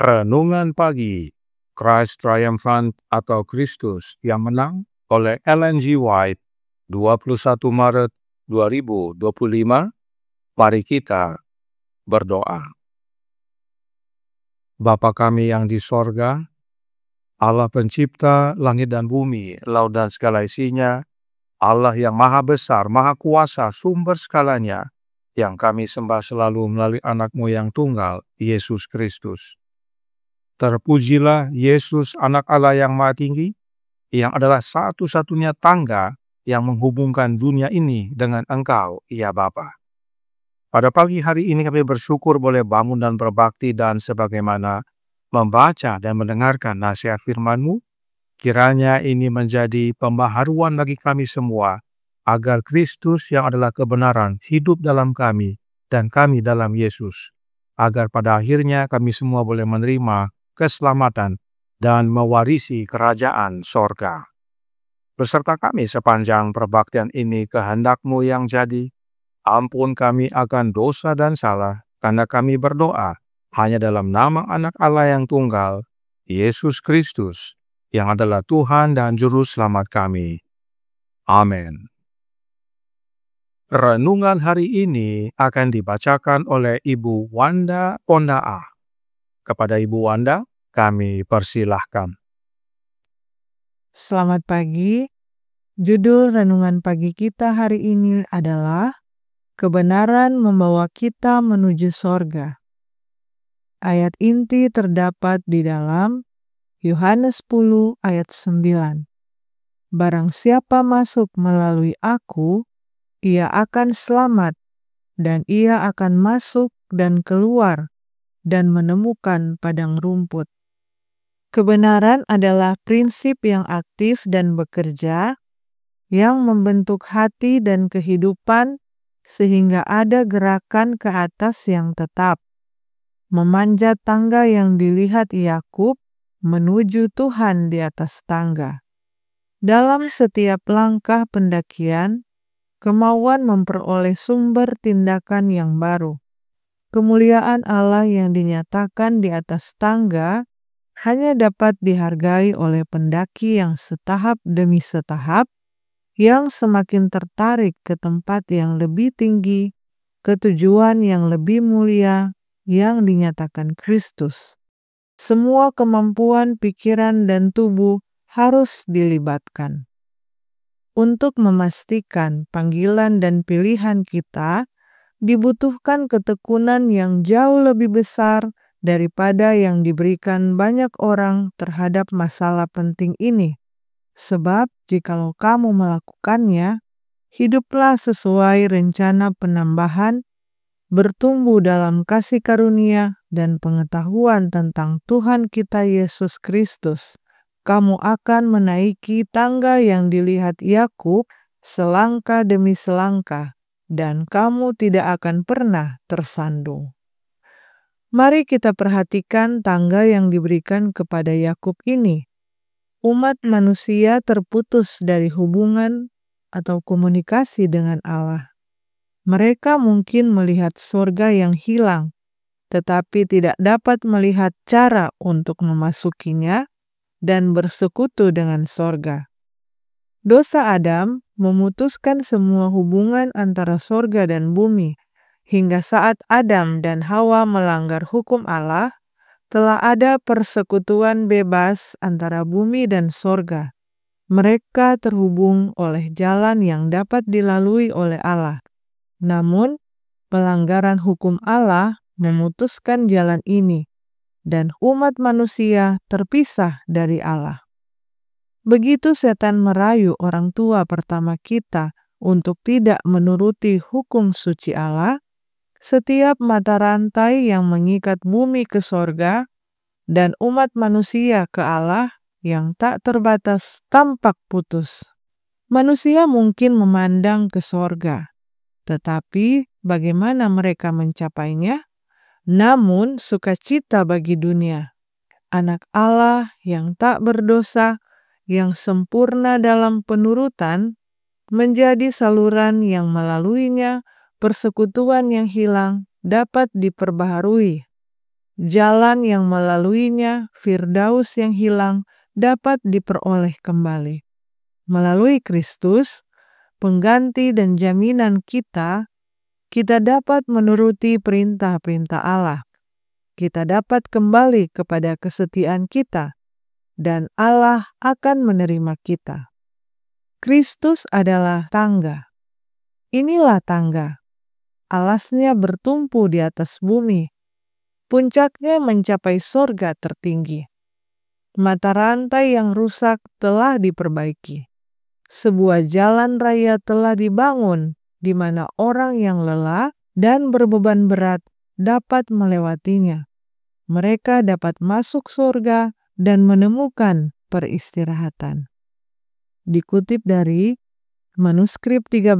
Renungan Pagi, Christ Triumphant atau Kristus yang Menang oleh Ellen G. White, 21 Maret 2025. Mari kita berdoa. Bapa kami yang di sorga, Allah pencipta langit dan bumi, laut dan segala isinya, Allah yang maha besar, maha kuasa, sumber segalanya, yang kami sembah selalu melalui anak-Mu yang tunggal, Yesus Kristus. Terpujilah Yesus, anak Allah yang maha tinggi, yang adalah satu-satunya tangga yang menghubungkan dunia ini dengan Engkau, ya Bapa. Pada pagi hari ini kami bersyukur boleh bangun dan berbakti dan sebagaimana membaca dan mendengarkan nasihat firman-Mu, kiranya ini menjadi pembaharuan bagi kami semua, agar Kristus yang adalah kebenaran hidup dalam kami dan kami dalam Yesus, agar pada akhirnya kami semua boleh menerima keselamatan dan mewarisi kerajaan sorga. Beserta kami sepanjang perbaktian ini kehendak-Mu yang jadi, ampun kami akan dosa dan salah, karena kami berdoa hanya dalam nama Anak Allah yang tunggal, Yesus Kristus, yang adalah Tuhan dan Juru Selamat kami. Amin. Renungan hari ini akan dibacakan oleh Ibu Wanda Pondaa. Kepada Ibu Wanda, kami persilahkan. Selamat pagi. Judul renungan pagi kita hari ini adalah Kebenaran Membawa Kita Menuju Sorga. Ayat inti terdapat di dalam Yohanes 10 ayat 9. Barang siapa masuk melalui aku, ia akan selamat, dan ia akan masuk dan keluar dan menemukan padang rumput. Kebenaran adalah prinsip yang aktif dan bekerja, yang membentuk hati dan kehidupan sehingga ada gerakan ke atas yang tetap. Memanjat tangga yang dilihat Yakub menuju Tuhan di atas tangga. Dalam setiap langkah pendakian, kemauan memperoleh sumber tindakan yang baru. Kemuliaan Allah yang dinyatakan di atas tangga hanya dapat dihargai oleh pendaki yang setahap demi setahap, yang semakin tertarik ke tempat yang lebih tinggi, ke tujuan yang lebih mulia yang dinyatakan Kristus. Semua kemampuan pikiran dan tubuh harus dilibatkan. Untuk memastikan panggilan dan pilihan kita, dibutuhkan ketekunan yang jauh lebih besar daripada yang diberikan banyak orang terhadap masalah penting ini. Sebab jikalau kamu melakukannya, hiduplah sesuai rencana penambahan, bertumbuh dalam kasih karunia dan pengetahuan tentang Tuhan kita Yesus Kristus. Kamu akan menaiki tangga yang dilihat Yakub selangkah demi selangkah, dan kamu tidak akan pernah tersandung. Mari kita perhatikan tangga yang diberikan kepada Yakub ini. umat manusia terputus dari hubungan atau komunikasi dengan Allah. Mereka mungkin melihat surga yang hilang, tetapi tidak dapat melihat cara untuk memasukinya dan bersekutu dengan surga. Dosa Adam memutuskan semua hubungan antara surga dan bumi. Hingga saat Adam dan Hawa melanggar hukum Allah, telah ada persekutuan bebas antara bumi dan surga. Mereka terhubung oleh jalan yang dapat dilalui oleh Allah. Namun, pelanggaran hukum Allah memutuskan jalan ini, dan umat manusia terpisah dari Allah. Begitu setan merayu orang tua pertama kita untuk tidak menuruti hukum suci Allah, setiap mata rantai yang mengikat bumi ke sorga dan umat manusia ke Allah yang tak terbatas tampak putus. Manusia mungkin memandang ke sorga, tetapi bagaimana mereka mencapainya? Namun sukacita bagi dunia. Anak Allah yang tak berdosa, yang sempurna dalam penurutan, menjadi saluran yang melaluinya persekutuan yang hilang dapat diperbaharui. Jalan yang melaluinya Firdaus yang hilang dapat diperoleh kembali. Melalui Kristus, pengganti dan jaminan kita dapat menuruti perintah-perintah Allah. Kita dapat kembali kepada kesetiaan kita, dan Allah akan menerima kita. Kristus adalah tangga. Inilah tangga. Alasnya bertumpu di atas bumi. Puncaknya mencapai surga tertinggi. Mata rantai yang rusak telah diperbaiki. Sebuah jalan raya telah dibangun di mana orang yang lelah dan berbeban berat dapat melewatinya. Mereka dapat masuk surga dan menemukan peristirahatan. Dikutip dari manuskrip 13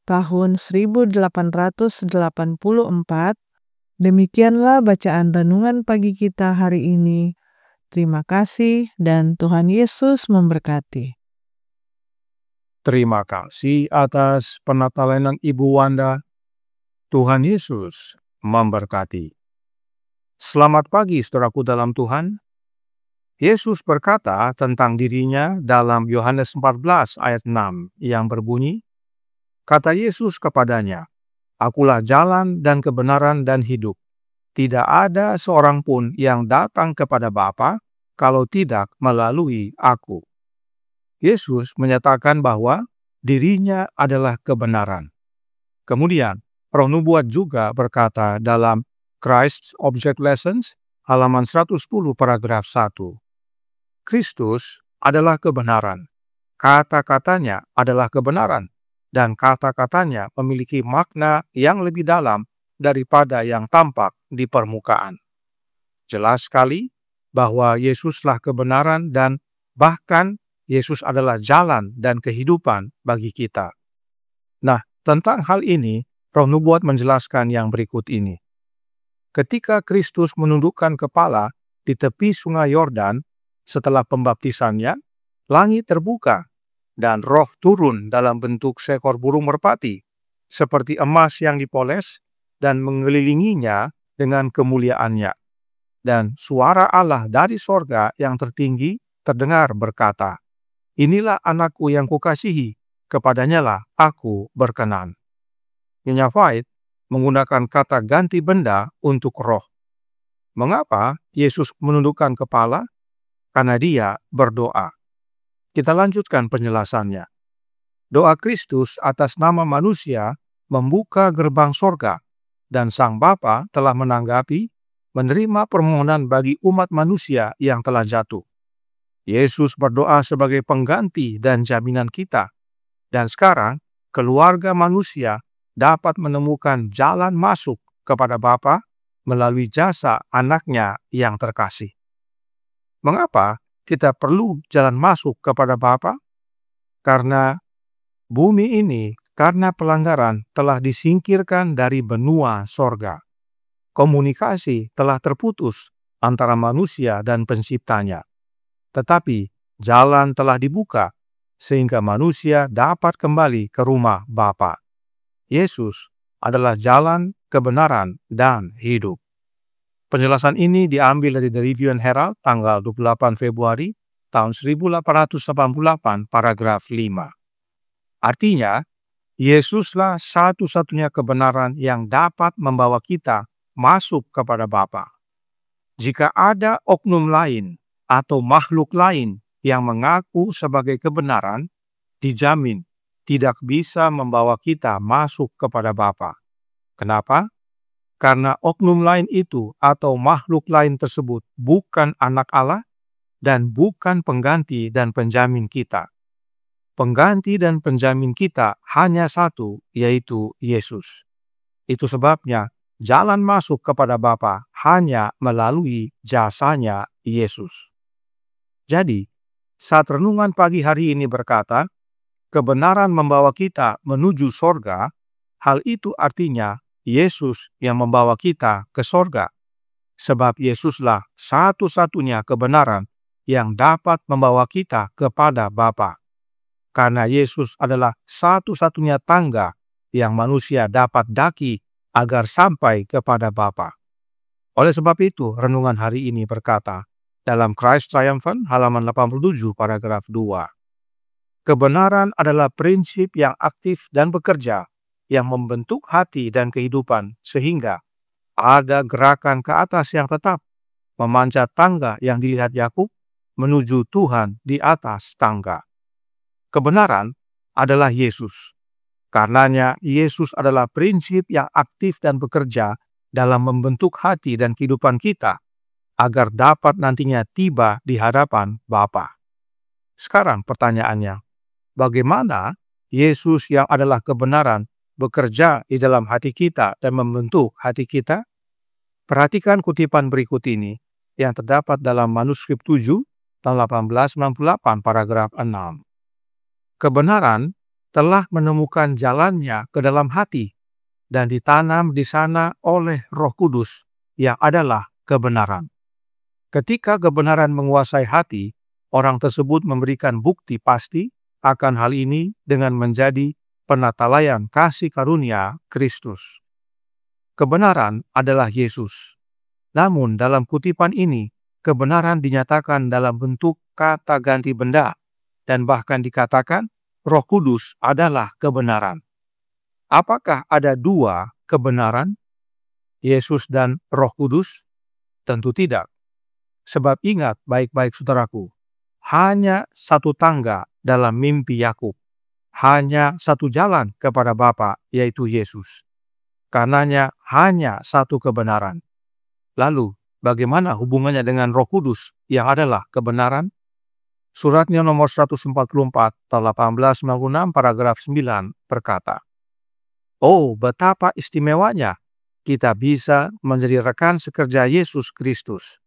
tahun 1884, demikianlah bacaan renungan pagi kita hari ini. Terima kasih dan Tuhan Yesus memberkati. Terima kasih atas penatalenan Ibu Wanda. Tuhan Yesus memberkati. Selamat pagi saudaraku dalam Tuhan. Yesus berkata tentang dirinya dalam Yohanes 14 ayat 6 yang berbunyi, kata Yesus kepadanya, Akulah jalan dan kebenaran dan hidup. Tidak ada seorang pun yang datang kepada Bapa kalau tidak melalui Aku. Yesus menyatakan bahwa dirinya adalah kebenaran. Kemudian, Roh Nubuat juga berkata dalam Christ Object Lessons, halaman 110 paragraf 1. Kristus adalah kebenaran. Kata-katanya adalah kebenaran. Dan kata-katanya memiliki makna yang lebih dalam daripada yang tampak di permukaan. Jelas sekali bahwa Yesuslah kebenaran dan bahkan Yesus adalah jalan dan kehidupan bagi kita. Nah, tentang hal ini, Roh Nubuat menjelaskan yang berikut ini. Ketika Kristus menundukkan kepala di tepi sungai Yordan setelah pembaptisannya, langit terbuka dan Roh turun dalam bentuk seekor burung merpati, seperti emas yang dipoles dan mengelilinginya dengan kemuliaannya. Dan suara Allah dari sorga yang tertinggi terdengar berkata, Inilah anakku yang kukasihi, kepadanyalah aku berkenan. Nyonya White menggunakan kata ganti benda untuk roh. Mengapa Yesus menundukkan kepala? Karena dia berdoa. Kita lanjutkan penjelasannya. Doa Kristus atas nama manusia membuka gerbang sorga, dan Sang Bapa telah menanggapi, menerima permohonan bagi umat manusia yang telah jatuh. Yesus berdoa sebagai pengganti dan jaminan kita, dan sekarang keluarga manusia dapat menemukan jalan masuk kepada Bapa melalui jasa anaknya yang terkasih. Mengapa kita perlu jalan masuk kepada Bapa? Karena bumi ini, karena pelanggaran, telah disingkirkan dari benua sorga. Komunikasi telah terputus antara manusia dan penciptanya. Tetapi jalan telah dibuka sehingga manusia dapat kembali ke rumah Bapa. Yesus adalah jalan, kebenaran, dan hidup. Penjelasan ini diambil dari The Review and Herald tanggal 28 Februari tahun 1888, paragraf 5. Artinya, Yesuslah satu-satunya kebenaran yang dapat membawa kita masuk kepada Bapa. Jika ada oknum lain atau makhluk lain yang mengaku sebagai kebenaran, dijamin tidak bisa membawa kita masuk kepada Bapa. Kenapa? Karena oknum lain itu atau makhluk lain tersebut bukan anak Allah dan bukan pengganti dan penjamin kita. Pengganti dan penjamin kita hanya satu, yaitu Yesus. Itu sebabnya jalan masuk kepada Bapa hanya melalui jasanya Yesus. Jadi, saat renungan pagi hari ini berkata, kebenaran membawa kita menuju sorga, hal itu artinya Yesus yang membawa kita ke sorga. Sebab Yesuslah satu-satunya kebenaran yang dapat membawa kita kepada Bapa. Karena Yesus adalah satu-satunya tangga yang manusia dapat daki agar sampai kepada Bapa. Oleh sebab itu, renungan hari ini berkata, dalam Christ Triumphant, halaman 87, paragraf 2. Kebenaran adalah prinsip yang aktif dan bekerja, yang membentuk hati dan kehidupan, sehingga ada gerakan ke atas yang tetap, memanjat tangga yang dilihat Yakub, menuju Tuhan di atas tangga. Kebenaran adalah Yesus. Karenanya, Yesus adalah prinsip yang aktif dan bekerja dalam membentuk hati dan kehidupan kita, agar dapat nantinya tiba di hadapan Bapa. Sekarang pertanyaannya, bagaimana Yesus yang adalah kebenaran bekerja di dalam hati kita dan membentuk hati kita? Perhatikan kutipan berikut ini yang terdapat dalam manuskrip 7 tahun 1898, paragraf 6. Kebenaran telah menemukan jalannya ke dalam hati dan ditanam di sana oleh Roh Kudus yang adalah kebenaran. Ketika kebenaran menguasai hati, orang tersebut memberikan bukti pasti akan hal ini dengan menjadi penatalaian kasih karunia Kristus. Kebenaran adalah Yesus. Namun dalam kutipan ini, kebenaran dinyatakan dalam bentuk kata ganti benda, dan bahkan dikatakan Roh Kudus adalah kebenaran. Apakah ada dua kebenaran, Yesus dan Roh Kudus? Tentu tidak. Sebab ingat baik-baik saudaraku, hanya satu tangga dalam mimpi Yakub. Hanya satu jalan kepada Bapa, yaitu Yesus. Karenanya hanya satu kebenaran. Lalu, bagaimana hubungannya dengan Roh Kudus yang adalah kebenaran? Suratnya nomor 144, tahun 1896, paragraf 9 berkata, "Oh, betapa istimewanya kita bisa menjadi rekan sekerja Yesus Kristus.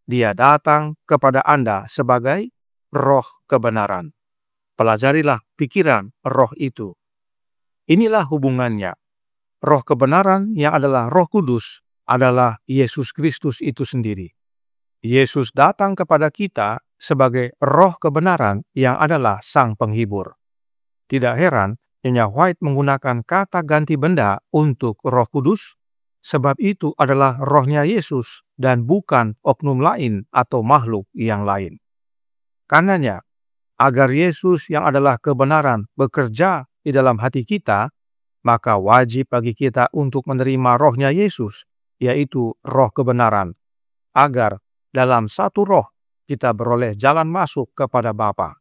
Dia datang kepada Anda sebagai roh kebenaran. Pelajarilah pikiran roh itu." Inilah hubungannya. Roh kebenaran yang adalah Roh Kudus adalah Yesus Kristus itu sendiri. Yesus datang kepada kita sebagai roh kebenaran yang adalah sang penghibur. Tidak heran, Nyonya White menggunakan kata ganti benda untuk Roh Kudus, sebab itu adalah rohnya Yesus dan bukan oknum lain atau makhluk yang lain. Karenanya, agar Yesus yang adalah kebenaran bekerja di dalam hati kita, maka wajib bagi kita untuk menerima rohnya Yesus, yaitu roh kebenaran, agar dalam satu roh kita beroleh jalan masuk kepada Bapa.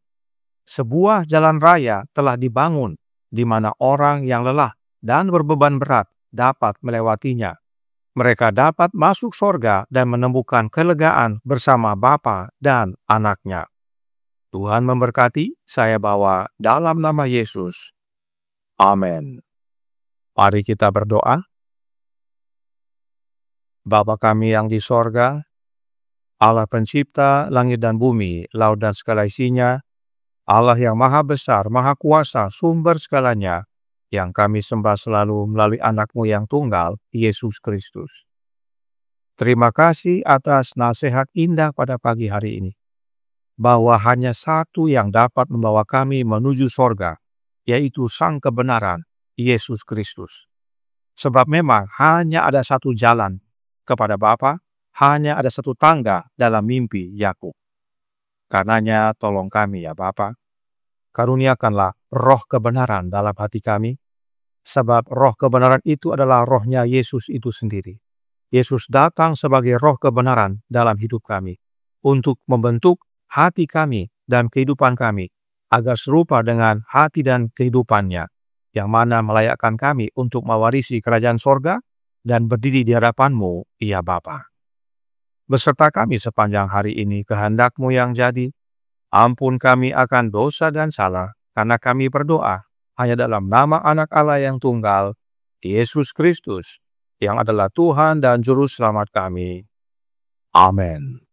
Sebuah jalan raya telah dibangun di mana orang yang lelah dan berbeban berat dapat melewatinya. Mereka dapat masuk sorga dan menemukan kelegaan bersama Bapa dan Anaknya. Tuhan memberkati, saya bawa dalam nama Yesus. Amin. Mari kita berdoa. Bapa kami yang di sorga, Allah pencipta langit dan bumi, laut dan segala isinya, Allah yang maha besar, maha kuasa, sumber segalanya, yang kami sembah selalu melalui anak-Mu yang tunggal, Yesus Kristus. Terima kasih atas nasihat indah pada pagi hari ini. bahwa hanya satu yang dapat membawa kami menuju sorga, yaitu Sang Kebenaran, Yesus Kristus. Sebab memang hanya ada satu jalan kepada Bapa, hanya ada satu tangga dalam mimpi Yakub. Karenanya tolong kami ya Bapa, karuniakanlah roh kebenaran dalam hati kami, sebab roh kebenaran itu adalah rohnya Yesus itu sendiri. Yesus datang sebagai roh kebenaran dalam hidup kami, untuk membentuk hati kami dan kehidupan kami, agar serupa dengan hati dan kehidupannya, yang mana melayakkan kami untuk mewarisi kerajaan sorga dan berdiri di hadapan-Mu, ya Bapa. Beserta kami sepanjang hari ini kehendak-Mu yang jadi. Ampun kami akan dosa dan salah, karena kami berdoa hanya dalam nama Anak Allah yang tunggal, Yesus Kristus, yang adalah Tuhan dan Juru Selamat kami. Amin.